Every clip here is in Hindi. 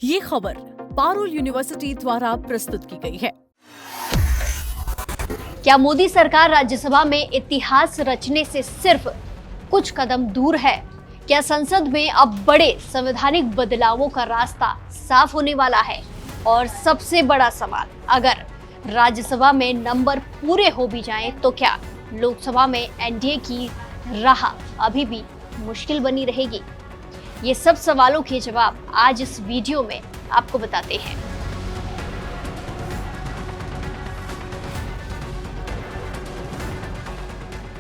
ये खबर पारुल यूनिवर्सिटी द्वारा प्रस्तुत की गई है। क्या मोदी सरकार राज्यसभा में इतिहास रचने से सिर्फ कुछ कदम दूर है? क्या संसद में अब बड़े संवैधानिक बदलावों का रास्ता साफ होने वाला है? और सबसे बड़ा सवाल, अगर राज्यसभा में नंबर पूरे हो भी जाएं तो क्या लोकसभा में एनडीए की राह अभी भी मुश्किल बनी रहेगी? ये सब सवालों के जवाब आज इस वीडियो में आपको बताते हैं।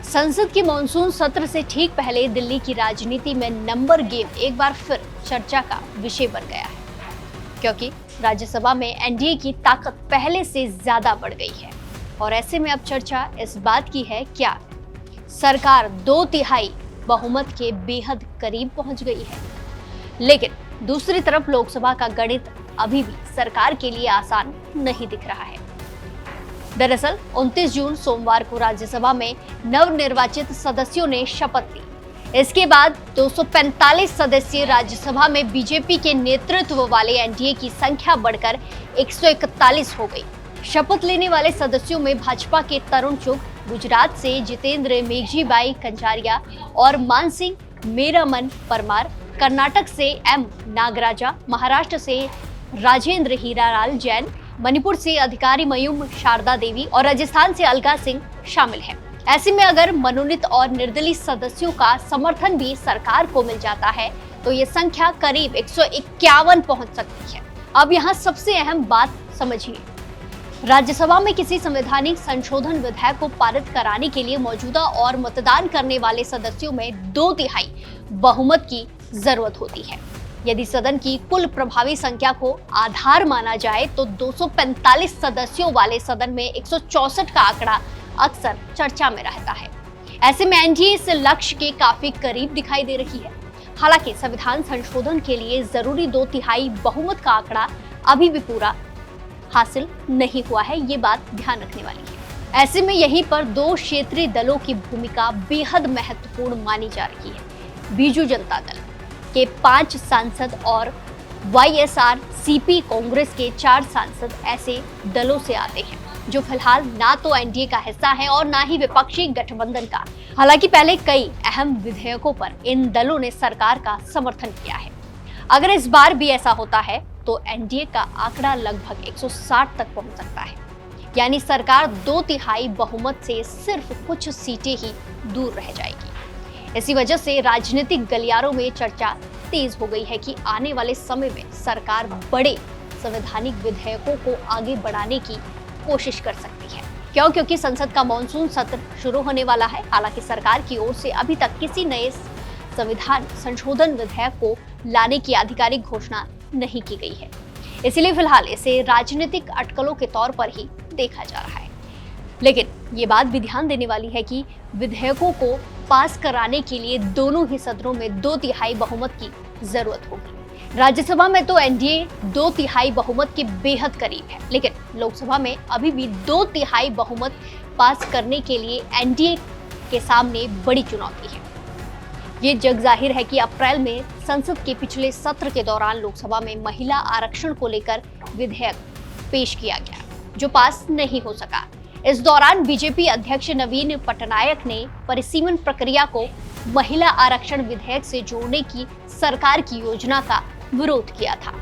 संसद के मॉनसून सत्र से ठीक पहले दिल्ली की राजनीति में नंबर गेम एक बार फिर चर्चा का विषय बन गया है, क्योंकि राज्यसभा में एनडीए की ताकत पहले से ज्यादा बढ़ गई है। और ऐसे में अब चर्चा इस बात की है, क्या सरकार 2/3 बहुमत के बेहद करीब पहुंच गई है। लेकिन दूसरी तरफ लोकसभा का गणित अभी भी सरकार के लिए आसान नहीं दिख रहा है। दरअसल 29 जून सोमवार को राज्यसभा में नवनिर्वाचित सदस्यों ने शपथ ली। इसके बाद 245 सदस्यीय राज्यसभा में बीजेपी के नेतृत्व वाले एनडीए की संख्या बढ़कर 141 हो गई। शपथ लेने वाले सदस्यों में भाजपा के तरुण चुग, गुजरात से जितेंद्र मेघजीबाई कंजारिया और मानसिंह मेरामन परमार, कर्नाटक से एम नागराजा, महाराष्ट्र से राजेंद्र हीरालाल जैन, मणिपुर से अधिकारी मयूम शारदा देवी और राजस्थान से अलगा सिंह शामिल हैं। ऐसे में अगर मनोनीत और निर्दलीय सदस्यों का समर्थन भी सरकार को मिल जाता है तो ये संख्या करीब 151 पहुंच सकती है। अब यहाँ सबसे अहम बात समझिए, राज्यसभा में किसी संवैधानिक संशोधन विधेयक को पारित कराने के लिए मौजूदा और मतदान करने वाले सदस्यों में 2/3 बहुमत की जरूरत होती है। यदि सदन की कुल प्रभावी संख्या को आधार माना जाए तो 245 सदस्यों वाले सदन में 164 का आंकड़ा अक्सर चर्चा में रहता है। ऐसे में एनडीए इस लक्ष्य के काफी करीब दिखाई दे रही है। हालांकि संविधान संशोधन के लिए जरूरी 2/3 बहुमत का आंकड़ा अभी भी पूरा हासिल नहीं हुआ है, ये बात ध्यान रखने वाली है। ऐसे में यहीं पर दो क्षेत्रीय दलों की भूमिका बेहद महत्वपूर्ण मानी जा रही है। बीजू जनता दल के 5 सांसद और वाईएसआरसीपी कांग्रेस के 4 सांसद ऐसे दलों से आते हैं जो फिलहाल ना तो एनडीए का हिस्सा है और ना ही विपक्षी गठबंधन का। हालांकि पहले कई अहम विधेयकों पर इन दलों ने सरकार का समर्थन किया है। अगर इस बार भी ऐसा होता है तो एनडीए का आंकड़ा लगभग 160 तक पहुंच सकता है, यानी सरकार 2/3 बहुमत से सिर्फ कुछ सीटें ही दूर रह जाएगी। इसी वजह से राजनीतिक गलियारों में चर्चा तेज हो गई है कि आने वाले समय में सरकार बड़े संवैधानिक विधेयकों को आगे बढ़ाने की कोशिश कर सकती है। क्यों? क्योंकि संसद का मॉनसून सत्र शुरू होने वाला है। हालांकि सरकार की ओर से अभी तक किसी नए संविधान संशोधन विधेयक को लाने की आधिकारिक घोषणा नहीं की गई है, इसलिए फिलहाल इसे राजनीतिक अटकलों के तौर पर ही देखा जा रहा है। लेकिन ये बात भी ध्यान देने वाली है कि विधेयकों को पास कराने के लिए दोनों ही सदनों में 2/3 बहुमत की जरूरत होगी। राज्यसभा में तो एनडीए 2/3 बहुमत के बेहद करीब है, लेकिन लोकसभा में अभी भी 2/3 बहुमत पास करने के लिए एनडीए के सामने बड़ी चुनौती है। ये जग जाहिर है कि अप्रैल में संसद के पिछले सत्र के दौरान लोकसभा में महिला आरक्षण को लेकर विधेयक पेश किया गया, जो पास नहीं हो सका। इस दौरान बीजेपी अध्यक्ष नवीन पटनायक ने परिसीमन प्रक्रिया को महिला आरक्षण विधेयक से जोड़ने की सरकार की योजना का विरोध किया था।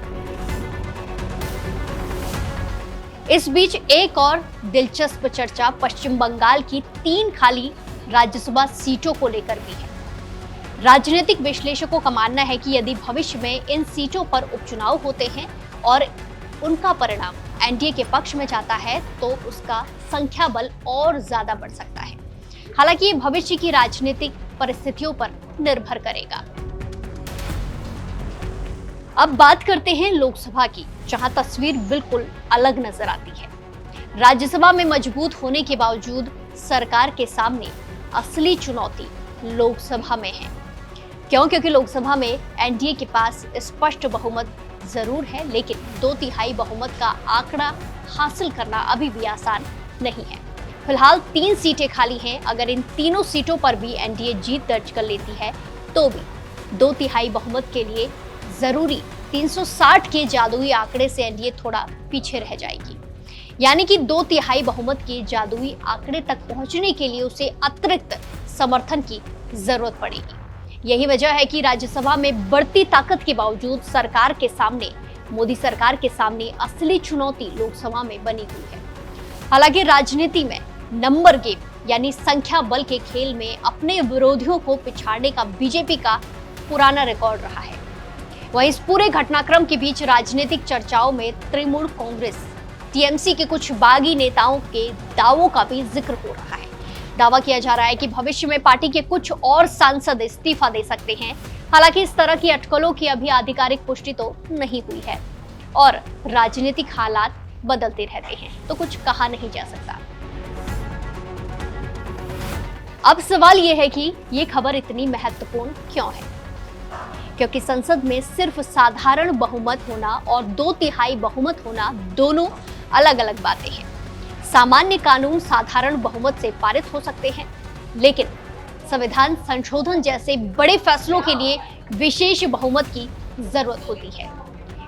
इस बीच एक और दिलचस्प चर्चा पश्चिम बंगाल की 3 खाली राज्यसभा सीटों को लेकर भी है। राजनीतिक विश्लेषकों का मानना है कि यदि भविष्य में इन सीटों पर उपचुनाव होते हैं और उनका परिणाम एनडीए के पक्ष में जाता है तो उसका संख्या बल और ज्यादा बढ़ सकता है। हालांकि ये भविष्य की राजनीतिक परिस्थितियों पर निर्भर करेगा। अब बात करते हैं लोकसभा की, जहां तस्वीर बिल्कुल अलग नजर आती है। राज्यसभा में मजबूत होने के बावजूद सरकार के सामने असली चुनौती लोकसभा में है। क्यों? क्योंकि लोकसभा में एनडीए के पास स्पष्ट बहुमत जरूर है, लेकिन 2/3 बहुमत का आंकड़ा हासिल करना अभी भी आसान नहीं है। फिलहाल 3 सीटें खाली हैं। अगर इन तीनों सीटों पर भी एनडीए जीत दर्ज कर लेती है तो भी 2/3 बहुमत के लिए जरूरी 360 के जादुई आंकड़े से एनडीए थोड़ा पीछे रह जाएगी। यानी कि 2/3 बहुमत के जादुई आंकड़े तक पहुंचने के लिए उसे अतिरिक्त समर्थन की जरूरत पड़ेगी। यही वजह है कि राज्यसभा में बढ़ती ताकत के बावजूद मोदी सरकार के सामने असली चुनौती लोकसभा में बनी हुई है। हालांकि राजनीति में नंबर गेम यानी संख्या बल के खेल में अपने विरोधियों को पिछाड़ने का बीजेपी का पुराना रिकॉर्ड रहा है। वहीं इस पूरे घटनाक्रम के बीच राजनीतिक चर्चाओं में तृणमूल कांग्रेस टीएमसी के कुछ बागी नेताओं के दावों का भी जिक्र हो रहा है। दावा किया जा रहा है कि भविष्य में पार्टी के कुछ और सांसद इस्तीफा दे सकते हैं। हालांकि इस तरह की अटकलों की अभी आधिकारिक पुष्टि तो नहीं हुई है और राजनीतिक हालात बदलते रहते हैं, तो कुछ कहा नहीं जा सकता। अब सवाल यह है कि ये खबर इतनी महत्वपूर्ण क्यों है? क्योंकि संसद में सिर्फ साधारण बहुमत होना और 2/3 बहुमत होना दोनों अलग अलग बातें हैं। सामान्य कानून साधारण बहुमत से पारित हो सकते हैं, लेकिन संविधान संशोधन जैसे बड़े फैसलों के लिए विशेष बहुमत की जरूरत होती है।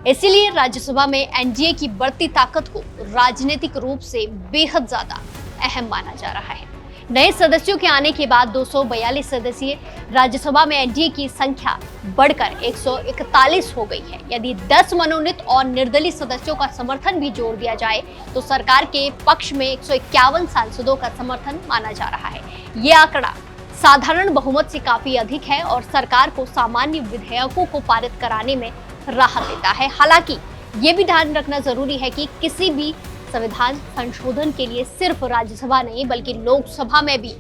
इसीलिए राज्यसभा में एनडीए की बढ़ती ताकत को राजनीतिक रूप से बेहद ज्यादा अहम माना जा रहा है। नए सदस्यों के आने के बाद 242 सदस्यीय राज्यसभा में एनडीए की संख्या बढ़कर 141 हो गई है। यदि 10 मनोनीत और निर्दलीय सदस्यों का समर्थन भी जोड़ दिया जाए तो सरकार के पक्ष में 151 सांसदों का समर्थन माना जा रहा है। ये आंकड़ा साधारण बहुमत से काफी अधिक है और सरकार को सामान्य विधेयकों को पारित कराने में राहत देता है। हालांकि ये भी ध्यान रखना जरूरी है कि किसी भी संविधान संशोधन के लिए सिर्फ राज्यसभा नहीं बल्कि लोकसभा में भी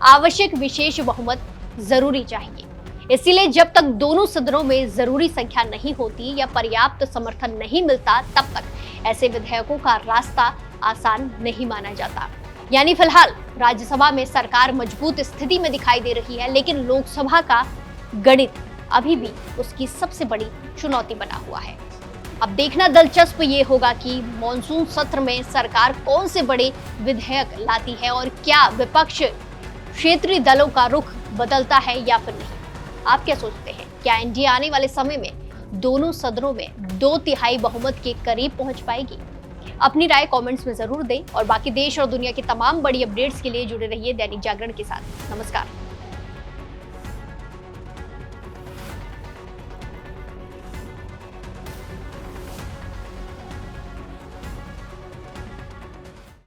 आवश्यक विशेष बहुमत जरूरी चाहिए। इसीलिए जब तक दोनों सदनों में जरूरी संख्या नहीं होती या पर्याप्त समर्थन नहीं मिलता, तब तक ऐसे विधेयकों का रास्ता आसान नहीं माना जाता। यानी फिलहाल राज्यसभा में सरकार मजबूत स्थिति में दिखाई दे रही है, लेकिन लोकसभा का गणित अभी भी उसकी सबसे बड़ी चुनौती बना हुआ है। अब देखना दिलचस्प ये होगा कि मॉनसून सत्र में सरकार कौन से बड़े विधेयक लाती है और क्या विपक्ष क्षेत्रीय दलों का रुख बदलता है या फिर नहीं। आप क्या सोचते हैं? क्या एनडीए आने वाले समय में दोनों सदनों में 2/3 बहुमत के करीब पहुंच पाएगी? अपनी राय कमेंट्स में जरूर दें और बाकी देश और दुनिया की तमाम बड़ी अपडेट्स के लिए जुड़े रहिए दैनिक जागरण के साथ। नमस्कार।